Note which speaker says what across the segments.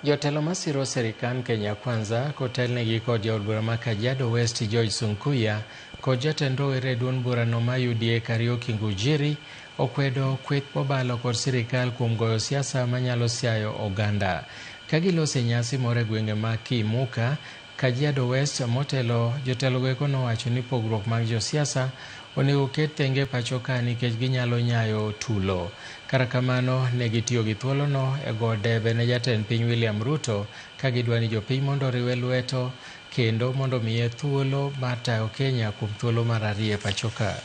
Speaker 1: Jotelo masiro serikal Kenya Kwanza kotelnegi kod jaod bura ma Kajiado West George Sunkuya kod jatend rowere e duond burano ma UDA Kariuki Ngujiri okwedo kweth mobalo kod sirikal kuom goyo siasa manyalo siayo oganda. Kagilose nyasi moro e gwenge ma Kimuka, Kajiado West motelo jotelo goeko nowacho ni pogruok mag josiasa onego ket thenge pacho ka nikech ginyalo nyayo tulo. Kara kamano ne gitiyo gi thuolono e go debe ne jatend piny William Ruto ka gidwa ni jopiny mondo riwe lweto kendo mondo miye thuolo mar tayo Kenya kuom thuolo mar ariyo e pacho ka.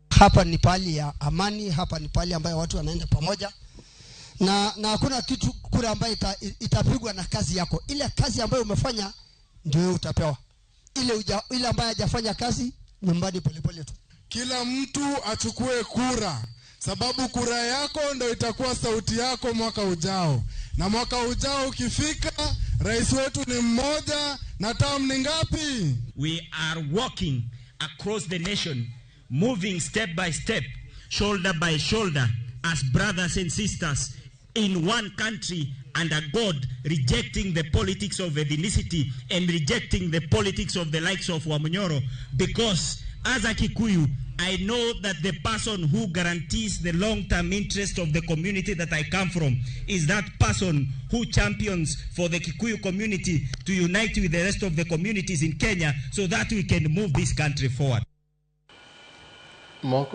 Speaker 2: Hapa ni pali ya amani, hapa ni pali ambayo watu wanaenda pamoja. Na hakuna kitu kura ambayo itapigwa na kazi yako. Ile kazi ambayo umefanya ndio utapewa. Ile ambayo hajafanya kazi nyumbani polepole tu.
Speaker 3: Kila mtu achukue kura, sababu kura yako ndio itakuwa sauti yako mwaka ujao. Na mwaka ujao ukifika, rais wetu ni mmoja na term ni ngapi?
Speaker 4: We are walking across the nation, moving step by step, shoulder by shoulder, as brothers and sisters in one country under God, rejecting the politics of ethnicity and rejecting the politics of the likes of Wamunyoro, because as a Kikuyu, I know that the person who guarantees the long-term interest of the community that I come from is that person who champions for the Kikuyu community to unite with the rest of the communities in Kenya so that we can move this country forward.